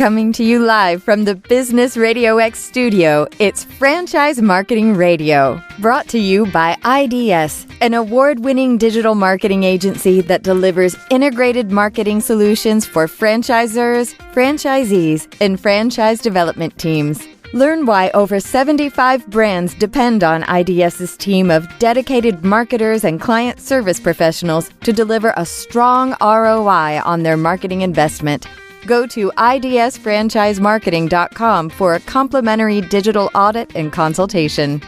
Coming to you live from the Business Radio X studio, it's Franchise Marketing Radio, brought to you by IDS, an award-winning digital marketing agency that delivers integrated marketing solutions for franchisors, franchisees, and franchise development teams. Learn why over 75 brands depend on IDS's team of dedicated marketers and client service professionals to deliver a strong ROI on their marketing investment. Go to idsfranchisemarketing.com for a complimentary digital audit and consultation.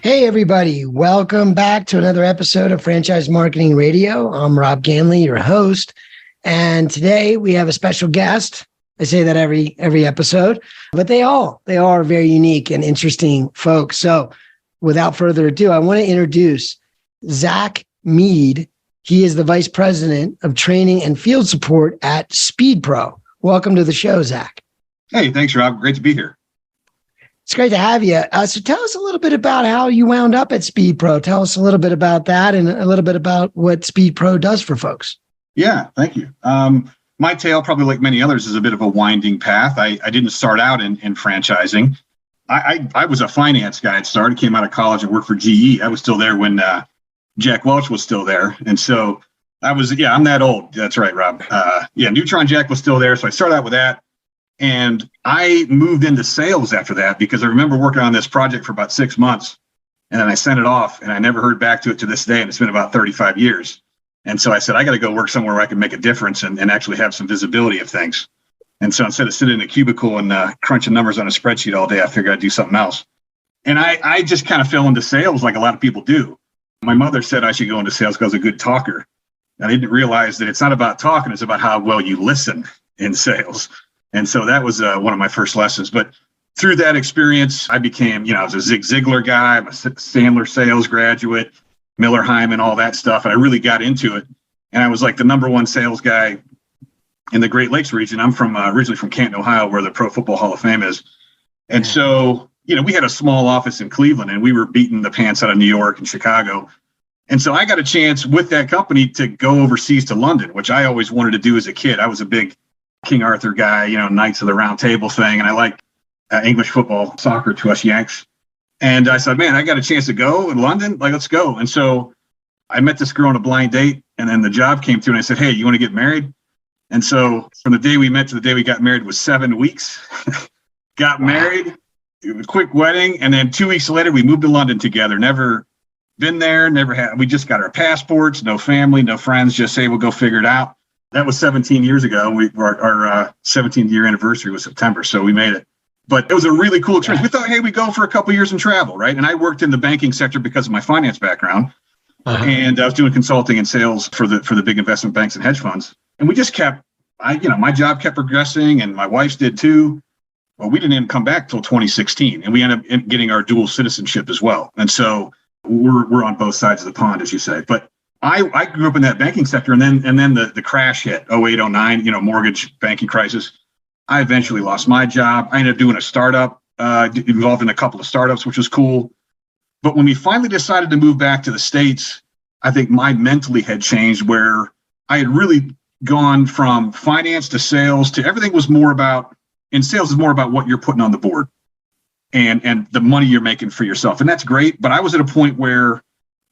Hey, everybody. Welcome back to another episode of Franchise Marketing Radio. I'm Rob Ganley, your host. And today we have a special guest. I say that every episode, but they are very unique and interesting folks. So without further ado, I want to introduce Zach Meade. He is the Vice President of Training and Field Support at SpeedPro. Welcome to the show, Zach. Hey, thanks, Rob. Great to be here. It's great to have you. So tell us a little bit about how you wound up at SpeedPro. Tell us a little bit about that and a little bit about what SpeedPro does for folks. Yeah, thank you. My tale, probably like many others, is a bit of a winding path. I didn't start out in franchising. I was a finance guy at start. I came out of college and worked for GE. I was still there when Jack Welch was still there. And so I'm that old. That's right, Rob. Neutron Jack was still there. So I started out with that. And I moved into sales after that because I remember working on this project for about 6 months. And then I sent it off and I never heard back to it to this day. And it's been about 35 years. And so I said, I got to go work somewhere where I can make a difference and actually have some visibility of things. And so instead of sitting in a cubicle and crunching numbers on a spreadsheet all day, I figured I'd do something else. And I just kind of fell into sales like a lot of people do. My mother said I should go into sales because I was a good talker. And I didn't realize that it's not about talking, it's about how well you listen in sales. And so that was one of my first lessons. But through that experience, I became, I was a Zig Ziglar guy, I'm a Sandler sales graduate, Miller Hyman, all that stuff. And I really got into it. And I was like the number one sales guy in the Great Lakes region. I'm from originally from Canton, Ohio, where the Pro Football Hall of Fame is. And so, we had a small office in Cleveland and we were beating the pants out of New York and Chicago. And so I got a chance with that company to go overseas to London, which I always wanted to do as a kid. I was a big King Arthur guy, Knights of the Round Table thing. And I liked English football, soccer to us Yanks. And I said, man, I got a chance to go in London. Like, let's go. And so I met this girl on a blind date. And then the job came through and I said, hey, you want to get married? And so from the day we met to the day we got married was 7 weeks. Got married, it was a quick wedding. And then 2 weeks later, we moved to London together. Never been there, we just got our passports, no family, no friends, just say, we'll go figure it out. That was 17 years ago. Our 17th year anniversary was September. So we made it. But it was a really cool experience. We thought, hey, we go for a couple of years and travel, right? And I worked in the banking sector because of my finance background. And I was doing consulting and sales for the big investment banks and hedge funds. And we just kept, my job kept progressing and my wife's did too. Well, we didn't even come back till 2016. And we ended up getting our dual citizenship as well. And so we're on both sides of the pond, as you say. But I grew up in that banking sector. And then the crash hit, 08, 09, mortgage banking crisis. I eventually lost my job. I ended up doing a startup, involved in a couple of startups, which was cool. But when we finally decided to move back to the States, I think my mentally had changed where I had really gone from finance to sales to everything was more about, and sales is more about what you're putting on the board and the money you're making for yourself. And that's great. But I was at a point where,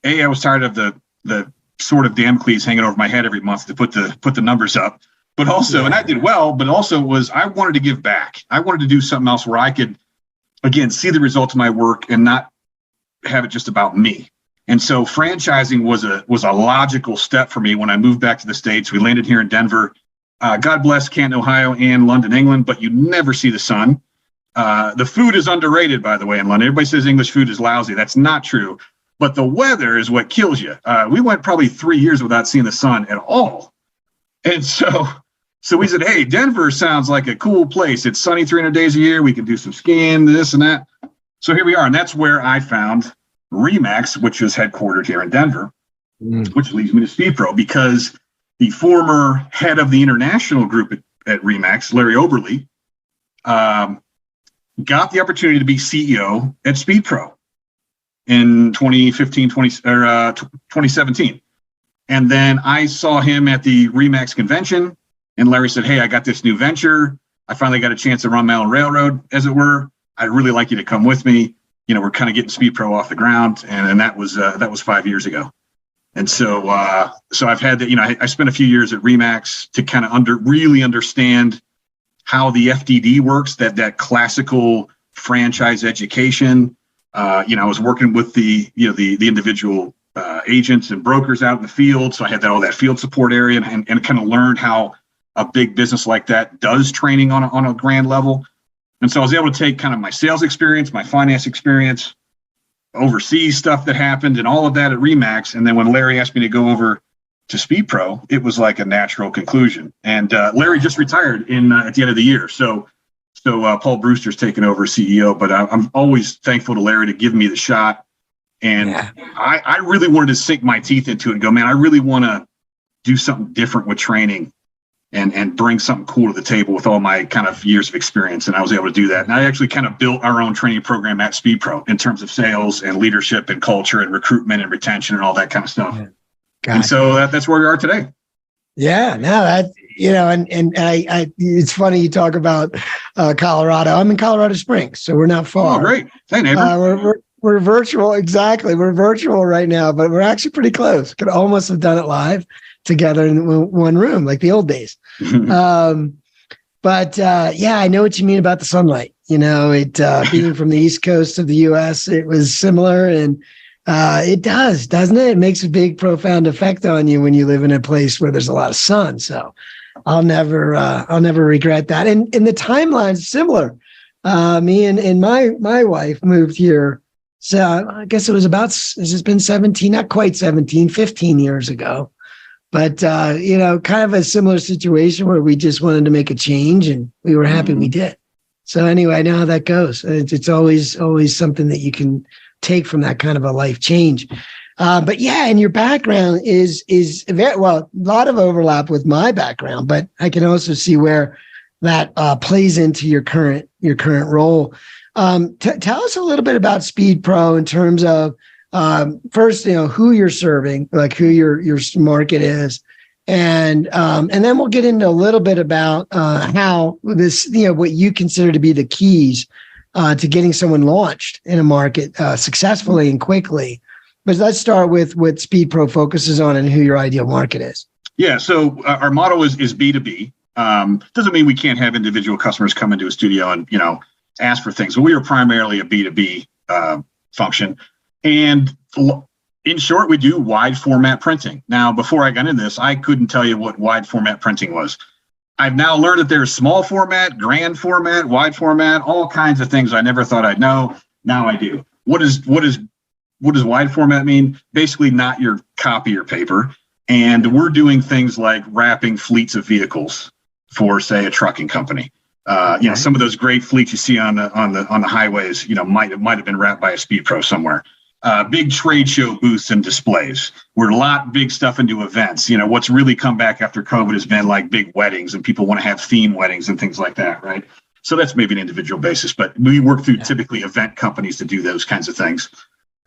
I was tired of the sword of Damocles hanging over my head every month to put the numbers up. But also, and I did well, but also I wanted to give back. I wanted to do something else where I could, again, see the results of my work and not have it just about me. And so franchising was a logical step for me when I moved back to the States. We landed here in Denver. God bless Canton, Ohio and London, England, but you never see the sun. The food is underrated, by the way, in London. Everybody says English food is lousy. That's not true. But the weather is what kills you. We went probably 3 years without seeing the sun at all. And so we said, hey, Denver sounds like a cool place. It's sunny 300 days a year. We can do some skiing, this and that. So here we are. And that's where I found Remax, which is headquartered here in Denver, which leads me to SpeedPro, because the former head of the international group at Remax, Larry Oberle, got the opportunity to be CEO at SpeedPro in 2017. And then I saw him at the Remax convention And Larry said, hey, I got this new venture. I finally got a chance to run my own railroad, as it were. I'd really like you to come with me. We're kind of getting SpeedPro off the ground. And that was 5 years ago. And so I've had that, I spent a few years at Remax to kind of really understand how the FDD works, that classical franchise education. I was working with the individual agents and brokers out in the field. So I had all that field support area and kind of learned how a big business like that does training on a grand level. And so I was able to take kind of my sales experience, my finance experience, overseas stuff that happened and all of that at Remax. And then when Larry asked me to go over to SpeedPro, it was like a natural conclusion. And Larry just retired at the end of the year. So Paul Brewster's taken over as CEO, but I'm always thankful to Larry to give me the shot. And I really wanted to sink my teeth into it and go, man, I really want to do something different with training and bring something cool to the table with all my kind of years of experience. And I was able to do that. And I actually kind of built our own training program at SpeedPro in terms of sales and leadership and culture and recruitment and retention and all that kind of stuff. Yeah. And so that's where we are today. Yeah, no, that, and I it's funny you talk about Colorado. I'm in Colorado Springs, so we're not far. Oh, great. Hey, neighbor. We're virtual. Exactly. We're virtual right now, but we're actually pretty close. Could almost have done it live together in one room, like the old days. But I know what you mean about the sunlight. Being from the East Coast of the U.S., it was similar, and it does, doesn't it? It makes a big, profound effect on you when you live in a place where there's a lot of sun. So I'll never regret that. And the timeline's similar. Me and my wife moved here. So I guess it was it's been 17, not quite 17, 15 years ago. But, kind of a similar situation where we just wanted to make a change and we were happy we did. So anyway, I know how that goes. It's always something that you can take from that kind of a life change. But yeah, and your background is very, a lot of overlap with my background, but I can also see where that plays into your current role. Tell us a little bit about SpeedPro in terms of, first, who you're serving, like who your market is. And then we'll get into a little bit about how this, what you consider to be the keys to getting someone launched in a market successfully and quickly. But let's start with what SpeedPro focuses on and who your ideal market is. Yeah, so our model is B2B. Doesn't mean we can't have individual customers come into a studio and ask for things. But we are primarily a B2B function. And in short, we do wide format printing. Now, before I got into this, I couldn't tell you what wide format printing was. I've now learned that there's small format, grand format, wide format, all kinds of things I never thought I'd know. Now I do. What does wide format mean? Basically not your copier paper. And we're doing things like wrapping fleets of vehicles for, say, a trucking company. Some of those great fleets you see on the highways, might have been wrapped by a SpeedPro somewhere. Big trade show booths and displays. We're a lot big stuff into events. What's really come back after COVID has been like big weddings, and people want to have theme weddings and things like that, right? So that's maybe an individual basis, but we work through typically event companies to do those kinds of things.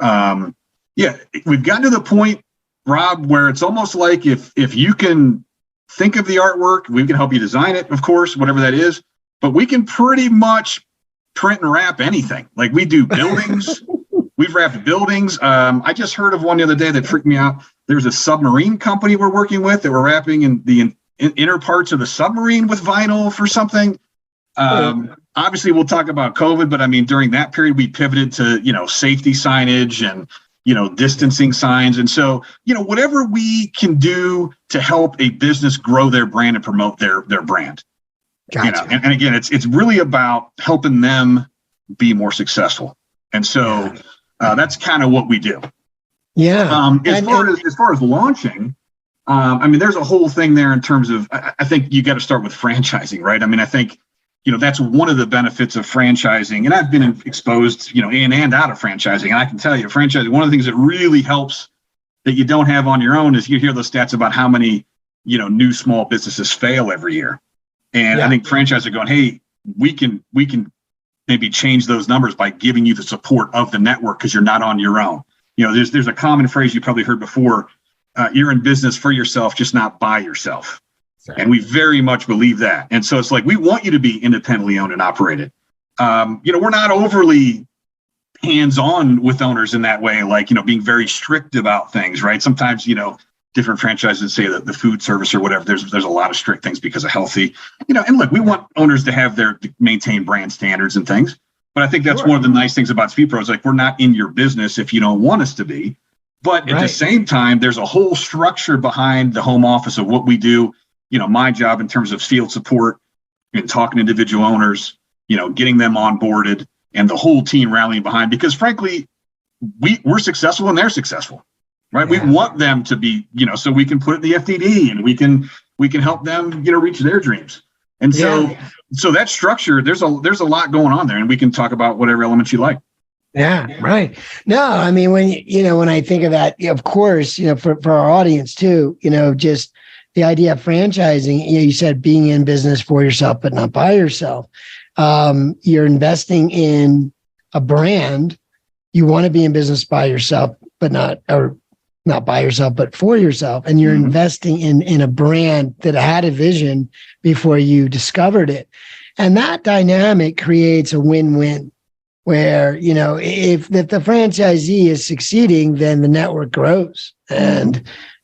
We've gotten to the point, Rob, where it's almost like if you can think of the artwork, we can help you design it, of course, whatever that is, but we can pretty much print and wrap anything. Like we do buildings. We've wrapped buildings. I just heard of one the other day that freaked me out. There's a submarine company we're working with that we're wrapping in the inner parts of the submarine with vinyl for something. Obviously, we'll talk about COVID, but I mean, during that period, we pivoted to, safety signage and, distancing signs. And so, whatever we can do to help a business grow their brand and promote their brand. Gotcha. And again, it's really about helping them be more successful. And so that's kind of what we do. Yeah. As far as launching, there's a whole thing there in terms of, I think you got to start with franchising, right? I think, that's one of the benefits of franchising. And I've been exposed, in and out of franchising. And I can tell you, franchising, one of the things that really helps that you don't have on your own is you hear those stats about how many, new small businesses fail every year. And I think franchises are going, hey, we can maybe change those numbers by giving you the support of the network because you're not on your own. There's a common phrase you probably heard before. You're in business for yourself, just not by yourself. And we very much believe that. And so it's like, we want you to be independently owned and operated. We're not overly hands-on with owners in that way, like, being very strict about things, right? Sometimes, different franchises say that the food service or whatever, there's a lot of strict things because of healthy, and look, we want owners to maintain brand standards and things. But I think that's one of the nice things about SpeedPro is like, we're not in your business if you don't want us to be. But at the same time, there's a whole structure behind the home office of what we do. My job in terms of field support and talking to individual owners, getting them onboarded and the whole team rallying behind, because frankly, we're successful and they're successful, right? Yeah. We want them to be, so we can put it in the FDD and we can help them, reach their dreams. And so that structure, there's a lot going on there, and we can talk about whatever elements you like. Yeah, right. No, I mean, when I think of that, of course, for our audience too, just the idea of franchising, you said being in business for yourself, but not by yourself. You're investing in a brand. You want to be in business by yourself, but not by yourself, but for yourself. And you're investing in a brand that had a vision before you discovered it. And that dynamic creates a win-win where, if the franchisee is succeeding, then the network grows. And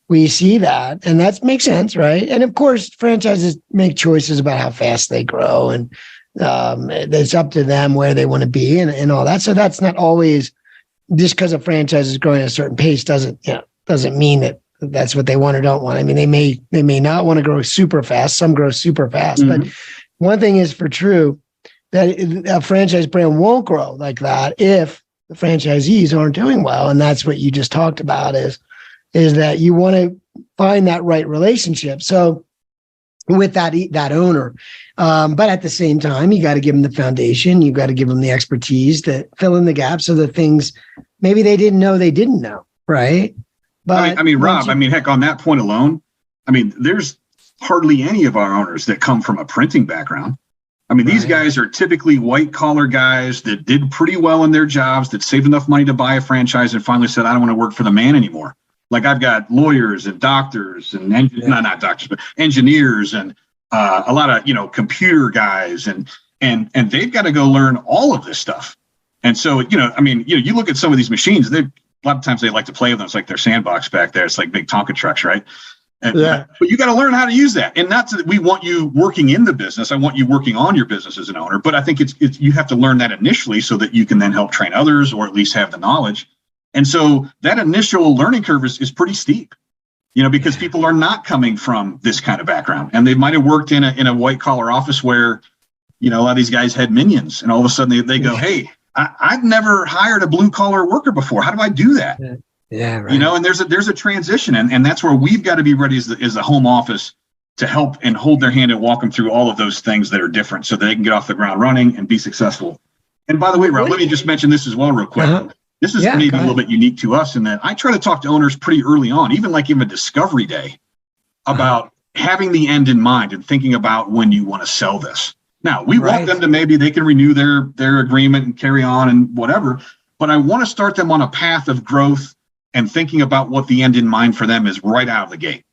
we see that, and that makes sense, right? And of course, franchises make choices about how fast they grow, and it's up to them where they want to be and all that. So that's not always just because a franchise is growing at a certain pace doesn't mean that that's what they want or don't want. I mean, they may not want to grow super fast. Some grow super fast, but one thing is for true, that a franchise brand won't grow like that if the franchisees aren't doing well. And that's what you just talked about is that you want to find that right relationship. So with that owner, but at the same time, you got to give them the foundation. You got to give them the expertise to fill in the gaps of the things maybe they didn't know, right? But Rob, heck, on that point alone, there's hardly any of our owners that come from a printing background. These guys are typically white collar guys that did pretty well in their jobs, that saved enough money to buy a franchise and finally said, I don't want to work for the man anymore. Like, I've got lawyers and doctors and not doctors, but engineers and a lot of, computer guys and they've got to go learn all of this stuff. And so, you look at some of these machines, a lot of times they like to play with them. It's like their sandbox back there. It's like big Tonka trucks, right? But you got to learn how to use that. And not that we want you working in the business. I want you working on your business as an owner. But I think it's you have to learn that initially so that you can then help train others or at least have the knowledge. And so that initial learning curve is pretty steep, because people are not coming from this kind of background. And they might have worked in a white collar office where, a lot of these guys had minions. And all of a sudden they go, hey, I've never hired a blue collar worker before. How do I do that? Yeah, right. And there's a transition, and that's where we've got to be ready as the home office to help and hold their hand and walk them through all of those things that are different so they can get off the ground running and be successful. And by the way, Rob, let me just mention this as well real quick. This is maybe a little bit unique to us in that I try to talk to owners pretty early on, even a discovery day, about having the end in mind and thinking about when you want to sell this. Now, we want them to maybe they can renew their agreement and carry on and whatever, but I want to start them on a path of growth and thinking about what the end in mind for them is right out of the gate.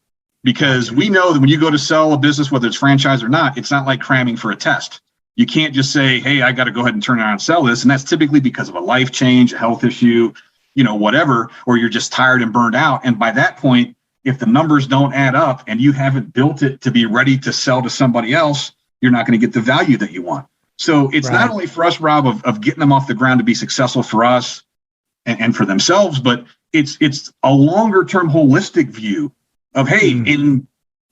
Because we know that when you go to sell a business, whether it's franchise or not, it's not like cramming for a test. You can't just say, hey, I got to go ahead and turn around and sell this. And that's typically because of a life change, a health issue, whatever, or you're just tired and burned out. And by that point, if the numbers don't add up and you haven't built it to be ready to sell to somebody else, you're not going to get the value that you want. So it's not only for us, Rob, of getting them off the ground to be successful for us and for themselves, but it's a longer term holistic view of, hey, in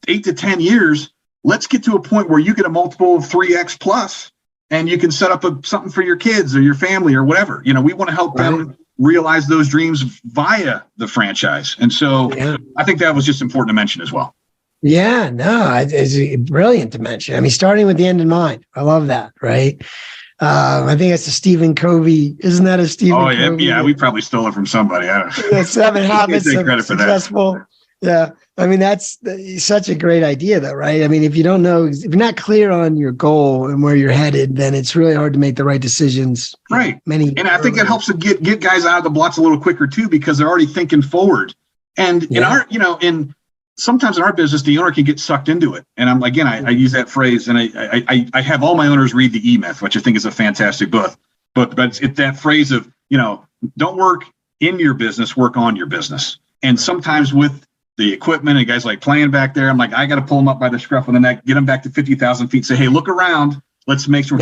8 to 10 years, let's get to a point where you get a multiple of 3x plus and you can set up something for your kids or your family or whatever. We want to help them realize those dreams via the franchise. And so I think that was just important to mention as well. Yeah, no, it's brilliant to mention. Starting with the end in mind. I love that, right? I think it's a Stephen Covey. Isn't that a Stephen Covey? Yeah, we probably stole it from somebody. I don't know. 7 Habits of Successful. Yeah. That's such a great idea though, right? If you don't know, if you're not clear on your goal and where you're headed, then it's really hard to make the right decisions. Right. And I think it helps to get guys out of the blocks a little quicker too, because they're already thinking forward. And in our, sometimes in our business, the owner can get sucked into it. And I use that phrase, and I have all my owners read the E-Myth, which I think is a fantastic book. But it's that phrase of, don't work in your business, work on your business. And sometimes with the equipment and guys like playing back there, I'm like, I got to pull them up by the scruff of the neck, get them back to 50,000 feet, say, hey, look around. Let's make some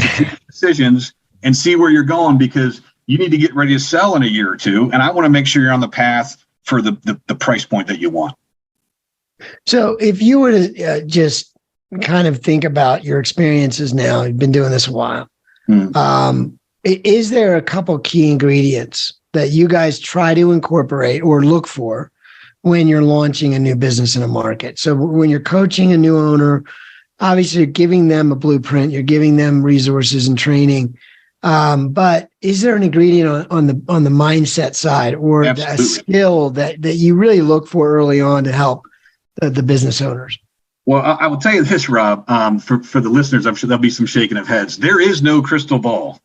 decisions and see where you're going, because you need to get ready to sell in a year or two. And I want to make sure you're on the path for the price point that you want. So if you were to just kind of think about your experiences now, you've been doing this a while. Is there a couple key ingredients that you guys try to incorporate or look for when you're launching a new business in a market? So when you're coaching a new owner, obviously you're giving them a blueprint, you're giving them resources and training. But is there an ingredient on the mindset side, or a skill that you really look for early on to help the business owners? Well, I will tell you this, Rob, for the listeners, I'm sure there'll be some shaking of heads. There is no crystal ball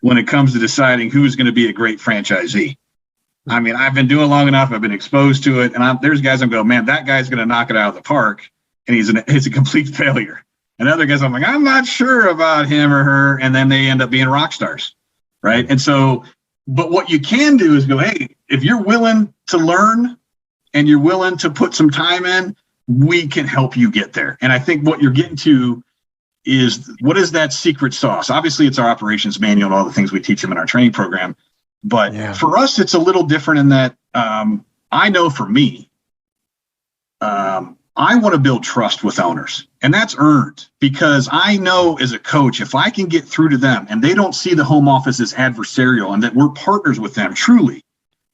when it comes to deciding who's going to be a great franchisee. I mean, I've been doing long enough. I've been exposed to it. And there's guys I'm going, man, that guy's going to knock it out of the park. And he's a complete failure. And other guys, I'm like, I'm not sure about him or her. And then they end up being rock stars. Right. And so, but what you can do is go, hey, if you're willing to learn and you're willing to put some time in, we can help you get there. And I think what you're getting to is, what is that secret sauce? Obviously, it's our operations manual and all the things we teach them in our training program. But for us, it's a little different in that I know for me, I want to build trust with owners, and that's earned, because I know as a coach, if I can get through to them and they don't see the home office as adversarial and that we're partners with them, truly,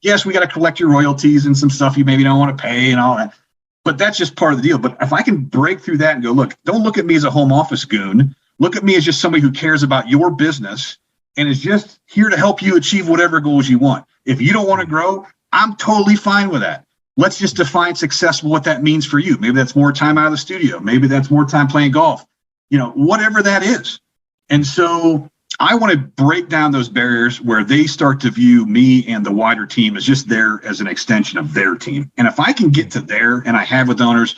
yes, we got to collect your royalties and some stuff you maybe don't want to pay and all that, but that's just part of the deal. But if I can break through that and go, look, don't look at me as a home office goon. Look at me as just somebody who cares about your business and is just here to help you achieve whatever goals you want. If you don't want to grow, I'm totally fine with that. Let's just define success, what that means for you. Maybe that's more time out of the studio. Maybe that's more time playing golf, whatever that is. And so I want to break down those barriers where they start to view me and the wider team as just there as an extension of their team. And if I can get to there, and I have with owners,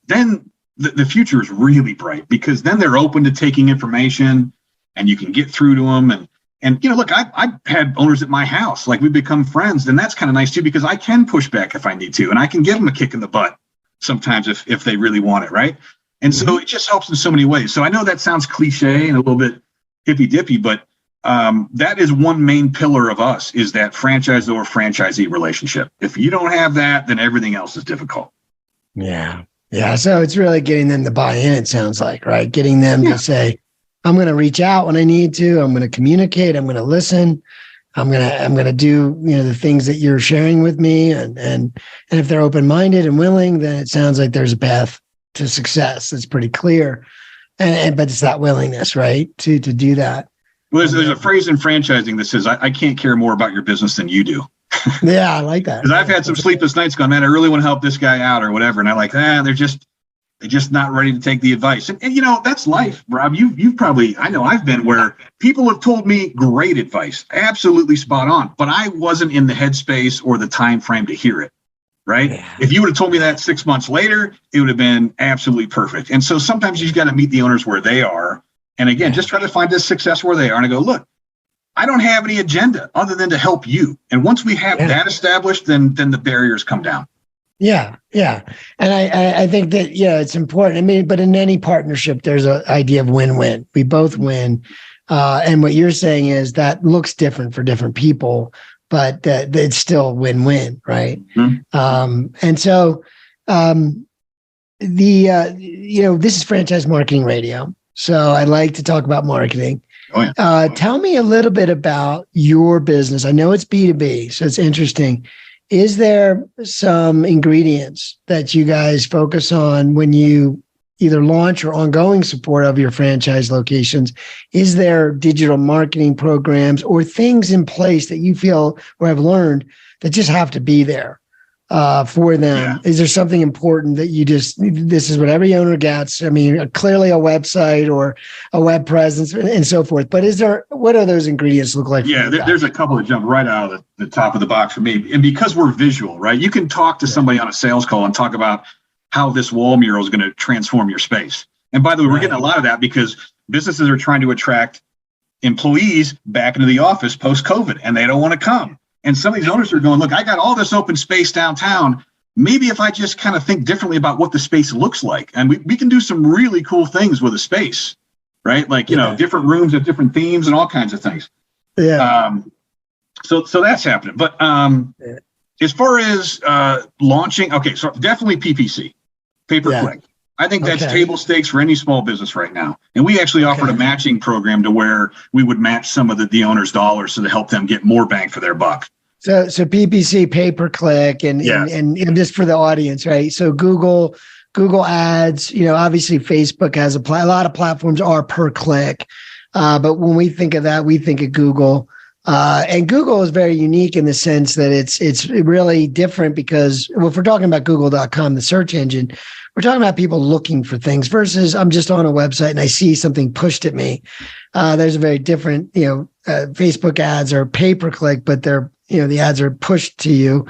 then the future is really bright, because then they're open to taking information and you can get through to them. And look, I've had owners at my house, like we've become friends, and that's kind of nice too, because I can push back if I need to, and I can give them a kick in the butt sometimes if they really want it, right? And so it just helps in so many ways. So I know that sounds cliche and a little bit hippy-dippy, but that is one main pillar of us, is that franchisor-franchisee relationship. If you don't have that, then everything else is difficult. Yeah. So it's really getting them to buy in, it sounds like, right? Getting them to say, I'm going to reach out when I need to. I'm going to communicate. I'm going to listen. I'm going to do, the things that you're sharing with me. And if they're open-minded and willing, then it sounds like there's a path to success. It's pretty clear. But it's that willingness, right? To do that. Well, there's a phrase in franchising that says, I can't care more about your business than you do. Yeah, I like that. Because I've had some sleepless nights going, man, I really want to help this guy out or whatever. And I'm like, they're just not ready to take the advice. And that's life, Rob. You've probably, I know I've been where people have told me great advice, absolutely spot on, but I wasn't in the headspace or the time frame to hear it, right? Yeah. If you would have told me that 6 months later, it would have been absolutely perfect. And so sometimes you've got to meet the owners where they are. And again, just try to find this success where they are. And I go, look, I don't have any agenda other than to help you. And once we have that established, then the barriers come down. Yeah. And I think that, it's important. I mean, but in any partnership, there's an idea of win-win. We both win. And what you're saying is that looks different for different people, but it's still win-win, right? Mm-hmm. And so this is Franchise Marketing Radio. So I like to talk about marketing. Oh, yeah. Tell me a little bit about your business. I know it's B2B, so it's interesting. Is there some ingredients that you guys focus on when you either launch or ongoing support of your franchise locations? Is there digital marketing programs or things in place that you feel or have learned that just have to be there for them? Yeah. Is there something important that this is what every owner gets? I mean, clearly a website or a web presence and so forth, but what do those ingredients look like? Yeah, there's a couple that jump right out of the top of the box for me. And because we're visual, right? You can talk to somebody on a sales call and talk about how this wall mural is going to transform your space. And by the way, we're getting a lot of that because businesses are trying to attract employees back into the office post-COVID, and they don't want to come. And some of these owners are going, look, I got all this open space downtown. Maybe if I just kind of think differently about what the space looks like, and we can do some really cool things with a space, right? Like, different rooms have different themes and all kinds of things. Yeah. So that's happening. But as far as launching, okay, so definitely PPC, pay-per-click. I think that's table stakes for any small business right now. And we actually offered a matching program to where we would match some of the owner's dollars to help them get more bang for their buck. So PPC, pay-per-click, and just for the audience, right? So Google ads, obviously Facebook has a lot of platforms are per click. But when we think of that, we think of Google. And Google is very unique in the sense that it's really different because if we're talking about Google.com, the search engine, we're talking about people looking for things versus I'm just on a website and I see something pushed at me. There's a very different, Facebook ads are pay-per-click, but they're, the ads are pushed to you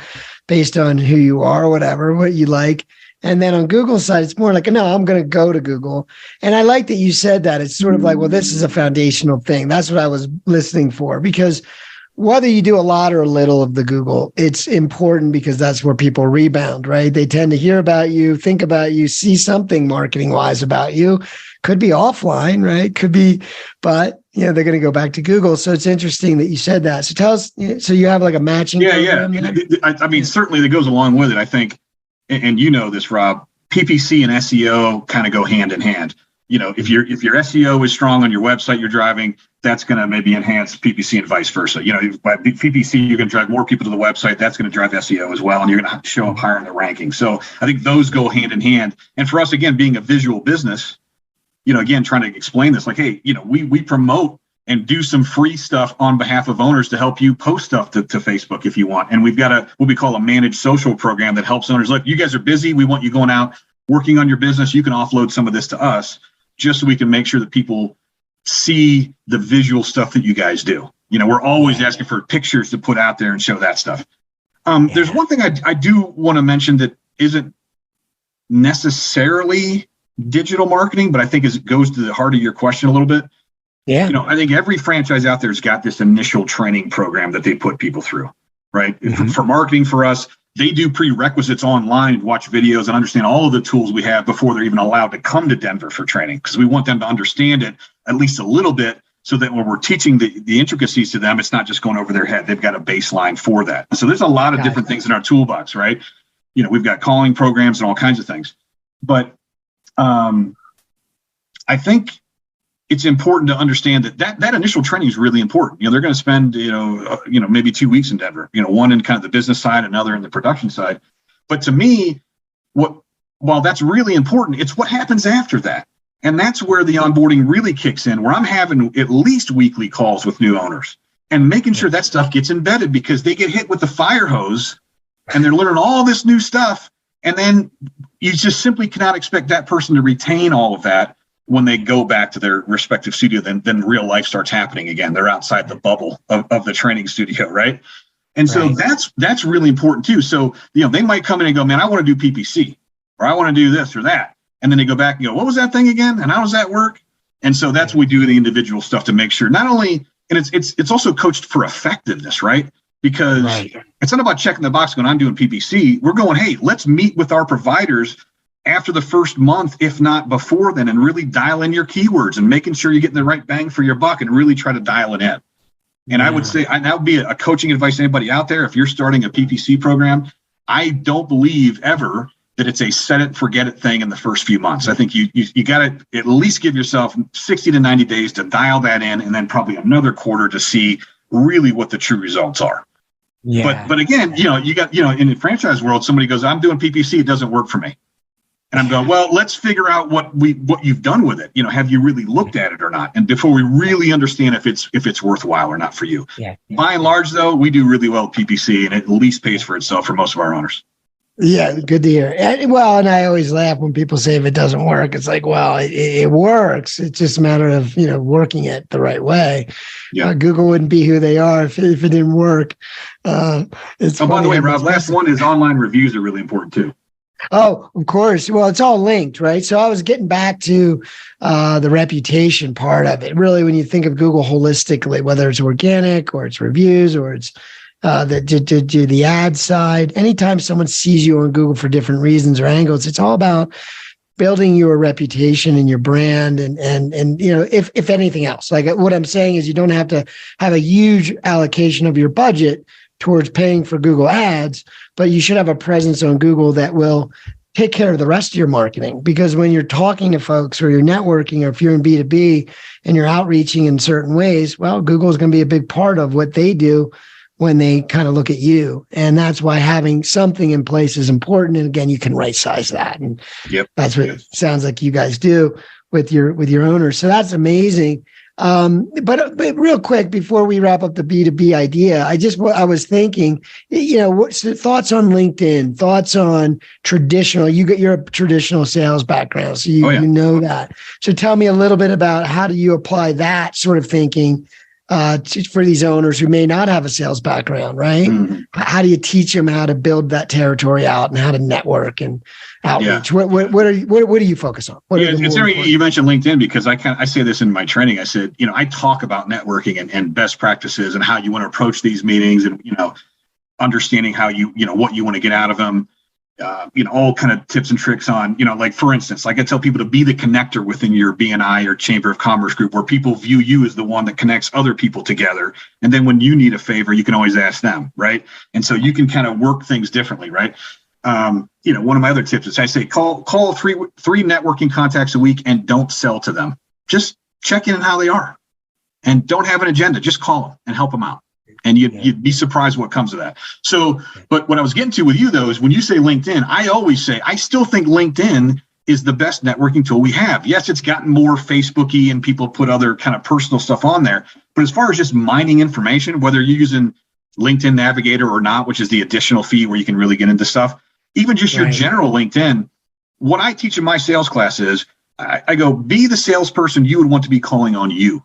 based on who you are or whatever, what you like. And then on Google's side, it's more like, no, I'm going to go to Google. And I like that you said that. It's sort of like, well, this is a foundational thing. That's what I was listening for, because whether you do a lot or a little of the Google, it's important because that's where people rebound, right? They tend to hear about you, think about you, see something marketing wise about you. Could be offline, right? Could be, but they're going to go back to Google. So it's interesting that you said that. So tell us, so you have like a matching program? I mean, certainly that goes along with it. I think, and this, Rob, PPC and SEO kind of go hand in hand. If your SEO is strong on your website you're driving, that's going to maybe enhance PPC and vice versa. By PPC, you're going to drive more people to the website. That's going to drive SEO as well, and you're going to show up higher in the ranking. So I think those go hand in hand. And for us, again, being a visual business, again, trying to explain this, like, hey, we promote and do some free stuff on behalf of owners to help you post stuff to Facebook if you want. And we've got what we call a managed social program that helps owners. Look, you guys are busy. We want you going out, working on your business. You can offload some of this to us just so we can make sure that people see the visual stuff that you guys do. We're always asking for pictures to put out there and show that stuff. There's one thing I do want to mention that isn't necessarily digital marketing, but I think it goes to the heart of your question a little bit. Yeah. I think every franchise out there has got this initial training program that they put people through, right? Mm-hmm. For marketing, for us, they do prerequisites online, watch videos, and understand all of the tools we have before they're even allowed to come to Denver for training, because we want them to understand it at least a little bit so that when we're teaching the intricacies to them, it's not just going over their head. They've got a baseline for that. So there's a lot of different things in our toolbox, right? We've got calling programs and all kinds of things. But I think it's important to understand that initial training is really important. They're going to spend, maybe 2 weeks in Denver, one in kind of the business side, another in the production side. But to me, while that's really important, it's what happens after that. And that's where the onboarding really kicks in, where I'm having at least weekly calls with new owners and making sure that stuff gets embedded, because they get hit with the fire hose and they're learning all this new stuff. And then you just simply cannot expect that person to retain all of that when they go back to their respective studio. Then real life starts happening again. They're outside the bubble of the training studio, right? And so that's really important too. So, they might come in and go, man, I want to do PPC, or I want to do this or that. And then they go back and go, what was that thing again? And how does that work? And so that's what we do the individual stuff to make sure not only, and it's also coached for effectiveness, right? Because it's not about checking the box going, I'm doing PPC. We're going, hey, let's meet with our providers after the first month, if not before then, and really dial in your keywords and making sure you're getting the right bang for your buck and really try to dial it in. And I would say, that would be a coaching advice to anybody out there. If you're starting a PPC program, I don't believe ever that it's a set it and forget it thing in the first few months. I think you got to at least give yourself 60 to 90 days to dial that in, and then probably another quarter to see really what the true results are. Yeah. But again, you got, in the franchise world, somebody goes, I'm doing PPC, it doesn't work for me. And I'm going, well, let's figure out what you've done with it. Have you really looked at it or not? And before we really understand if it's worthwhile or not for you. Yeah. By and large, though, we do really well with PPC, and it at least pays for itself for most of our owners. Yeah, good to hear. And I always laugh when people say if it doesn't work. It's like, well, it works. It's just a matter of working it the right way. Yeah. Google wouldn't be who they are if it didn't work. By the way, Rob, last one is online reviews are really important too. Oh, of course. Well, it's all linked, right? So I was getting back to the reputation part of it. Really, when you think of Google holistically, whether it's organic or it's reviews or it's the ad side, anytime someone sees you on Google for different reasons or angles, it's all about building your reputation and your brand and if anything else. Like what I'm saying is you don't have to have a huge allocation of your budget towards paying for Google ads, but you should have a presence on Google that will take care of the rest of your marketing. Because when you're talking to folks or you're networking, or if you're in B2B and you're outreaching in certain ways, well, Google is going to be a big part of what they do when they kind of look at you. And that's why having something in place is important. And again, you can right size that. And that's what it sounds like you guys do with your owners. So that's amazing. But real quick, before we wrap up the B2B idea, I was thinking, what's the thoughts on LinkedIn, thoughts on traditional, you're a traditional sales background, so you know that. So tell me a little bit about how do you apply that sort of thinking for these owners who may not have a sales background, right? Mm-hmm. How do you teach them how to build that territory out and how to network and outreach? Yeah. What do you focus on? It's very, you mentioned LinkedIn because I say this in my training. I said, I talk about networking and best practices and how you want to approach these meetings and, understanding how what you want to get out of them. All kind of tips and tricks on, like for instance, like I tell people to be the connector within your BNI or Chamber of Commerce group where people view you as the one that connects other people together. And then when you need a favor, you can always ask them, right? And so you can kind of work things differently, right? One of my other tips is I say, call three networking contacts a week and don't sell to them. Just check in on how they are and don't have an agenda. Just call them and help them out. And you'd be surprised what comes of that. So, but what I was getting to with you, though, is when you say LinkedIn, I always say, I still think LinkedIn is the best networking tool we have. Yes, it's gotten more Facebook-y and people put other kind of personal stuff on there. But as far as just mining information, whether you're using LinkedIn Navigator or not, which is the additional fee where you can really get into stuff, even just your general LinkedIn, what I teach in my sales class is I go, be the salesperson you would want to be calling on you.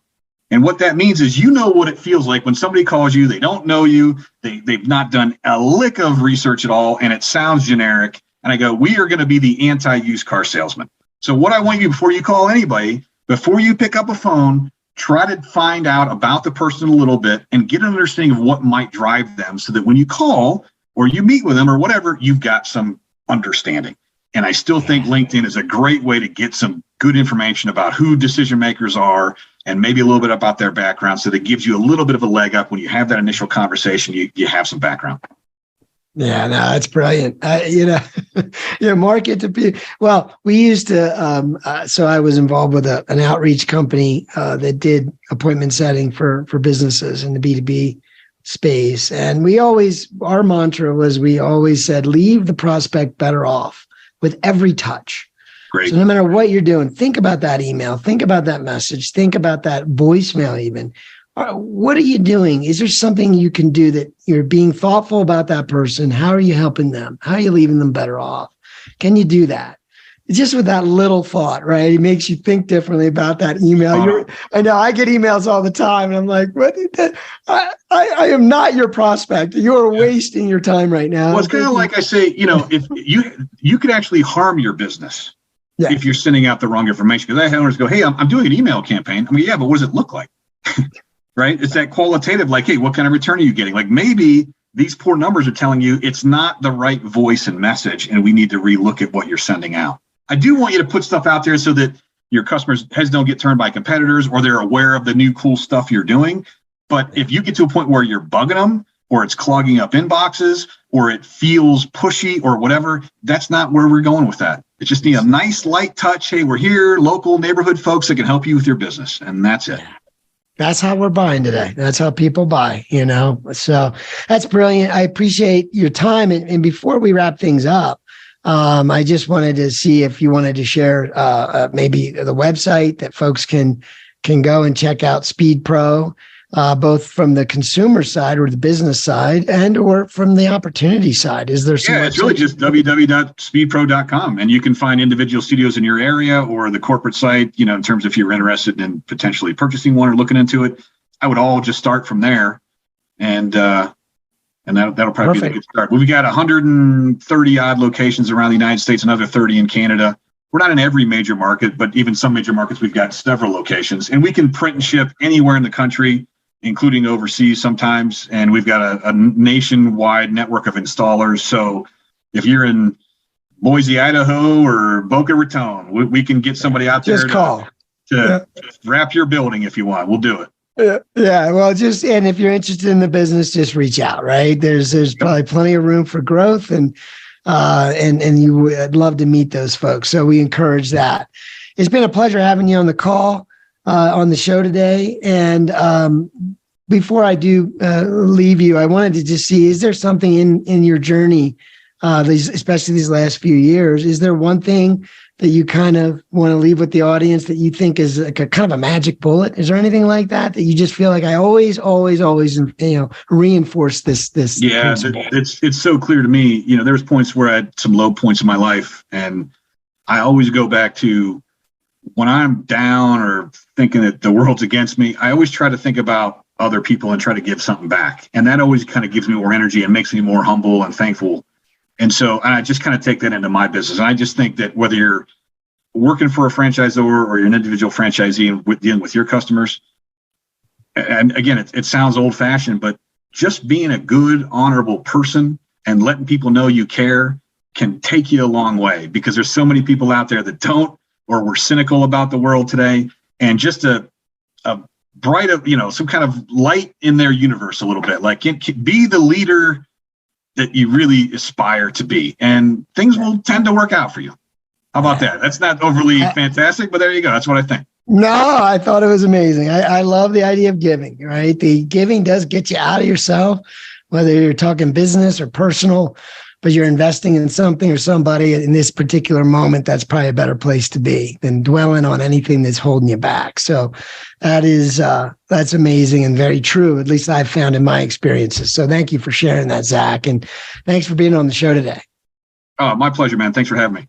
And what that means is what it feels like when somebody calls you, they don't know you, they've not done a lick of research at all, and it sounds generic. And I go, we are going to be the anti-used car salesman. So what I want you, before you call anybody, before you pick up a phone, try to find out about the person a little bit and get an understanding of what might drive them so that when you call or you meet with them or whatever, you've got some understanding. And I still think LinkedIn is a great way to get some good information about who decision makers are and maybe a little bit about their background. So that gives you a little bit of a leg up when you have that initial conversation, you have some background. Yeah, no, that's brilliant. Market to be, well, we used to, so I was involved with an outreach company that did appointment setting for businesses in the B2B space. And our mantra was, we always said, leave the prospect better off with every touch. Great. So no matter what you're doing, think about that email, think about that message, think about that voicemail even. What are you doing? Is there something you can do that you're being thoughtful about that person? How are you helping them? How are you leaving them better off? Can you do that? Just with that little thought, right? It makes you think differently about that email. I know I get emails all the time and I'm like, what? I am not your prospect. You're wasting your time right now. Well, it's kind of like I say, if you could actually harm your business if you're sending out the wrong information. Because I have owners go, hey, I'm doing an email campaign. I mean, yeah, but what does it look like? Right? It's that qualitative, like, hey, what kind of return are you getting? Like maybe these poor numbers are telling you it's not the right voice and message, and we need to relook at what you're sending out. I do want you to put stuff out there so that your customers' heads don't get turned by competitors or they're aware of the new cool stuff you're doing. But if you get to a point where you're bugging them or it's clogging up inboxes or it feels pushy or whatever, that's not where we're going with that. It just needs a nice light touch. Hey, we're here, local neighborhood folks that can help you with your business. And that's it. That's how we're buying today. That's how people buy, So that's brilliant. I appreciate your time. And before we wrap things up, I just wanted to see if you wanted to share maybe the website that folks can go and check out SpeedPro, both from the consumer side or the business side and or from the opportunity side. Is there some? Yeah, it's really just www.speedpro.com. And you can find individual studios in your area or the corporate site, in terms of if you're interested in potentially purchasing one or looking into it. I would all just start from there. And And that'll probably be a good start. We've got 130 odd locations around the United States, another 30 in Canada. We're not in every major market, but even some major markets, we've got several locations. And we can print and ship anywhere in the country, including overseas sometimes. And we've got a nationwide network of installers. So if you're in Boise, Idaho, or Boca Raton, we can get somebody out there to wrap your building if you want. We'll do it. Yeah. Well, and if you're interested in the business, just reach out, right? There's probably plenty of room for growth, and I'd love to meet those folks. So we encourage that. It's been a pleasure having you on the call, on the show today. And before I do leave you, I wanted to just see, is there something in your journey, especially these last few years, is there one thing that you kind of want to leave with the audience that you think is like a kind of a magic bullet? Is there anything like that you just feel like I always, reinforce this? Yeah, principle? It's so clear to me. There's points where I had some low points in my life, and I always go back to when I'm down or thinking that the world's against me, I always try to think about other people and try to give something back. And that always kind of gives me more energy and makes me more humble and thankful. And so I just kind of take that into my business. And I just think that whether you're working for a franchisor or you're an individual franchisee and dealing with your customers, and again, it sounds old fashioned, but just being a good, honorable person and letting people know you care can take you a long way, because there's so many people out there that don't, or we're cynical about the world today. And just a bright, some kind of light in their universe a little bit, like be the leader that you really aspire to be, and things will tend to work out for you. How about that? That's not overly fantastic, but there you go. That's what I think. No, I thought it was amazing. I love the idea of giving, right? The giving does get you out of yourself, whether you're talking business or personal, but you're investing in something or somebody in this particular moment. That's probably a better place to be than dwelling on anything that's holding you back. So that's amazing and very true. At least I've found in my experiences. So thank you for sharing that, Zach. And thanks for being on the show today. Oh, my pleasure, man. Thanks for having me.